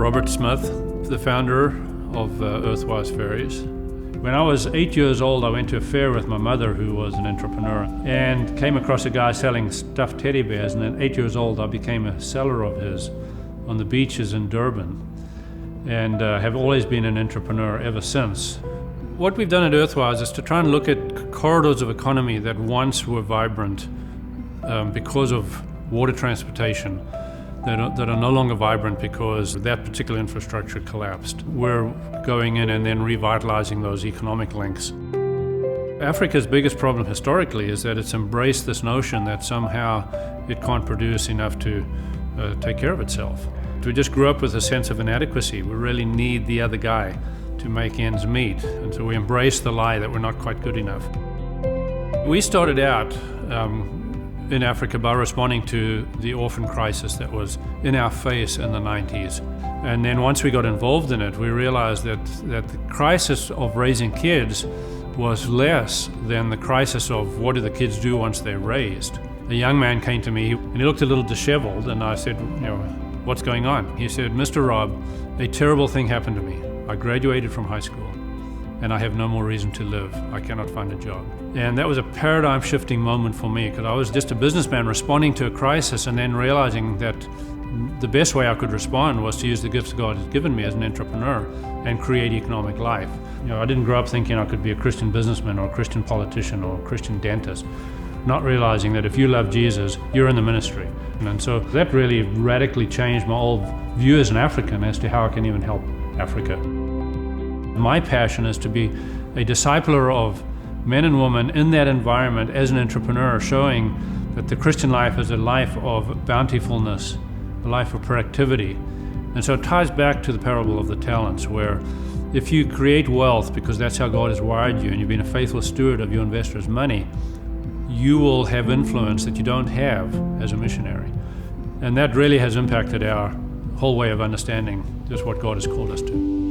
Robert Smith, the founder of Earthwise Ferries. When I was 8 years old, I went to a fair with my mother, who was an entrepreneur, and came across a guy selling stuffed teddy bears. And at 8 years old, I became a seller of his on the beaches in Durban, and have always been an entrepreneur ever since. What we've done at Earthwise is to try and look at corridors of economy that once were vibrant because of water transportation, that are no longer vibrant because that particular infrastructure collapsed. We're going in and then revitalizing those economic links. Africa's biggest problem historically is that it's embraced this notion that somehow it can't produce enough to take care of itself. We just grew up with a sense of inadequacy. We really need the other guy to make ends meet, and so we embrace the lie that we're not quite good enough. We started out in Africa by responding to the orphan crisis that was in our face in the 90s. And then once we got involved in it, we realized that the crisis of raising kids was less than the crisis of what do the kids do once they're raised. A young man came to me and he looked a little disheveled, and I said, what's going on? He said, Mr. Rob, a terrible thing happened to me. I graduated from high school and I have no more reason to live. I cannot find a job. And that was a paradigm shifting moment for me, because I was just a businessman responding to a crisis and then realizing that the best way I could respond was to use the gifts God has given me as an entrepreneur and create economic life. I didn't grow up thinking I could be a Christian businessman or a Christian politician or a Christian dentist, not realizing that if you love Jesus, you're in the ministry. And so that really radically changed my whole view as an African as to how I can even help Africa. My passion is to be a discipler of men and women in that environment as an entrepreneur, showing that the Christian life is a life of bountifulness, a life of productivity. And so it ties back to the parable of the talents, where if you create wealth because that's how God has wired you and you've been a faithful steward of your investors' money, you will have influence that you don't have as a missionary. And that really has impacted our whole way of understanding just what God has called us to.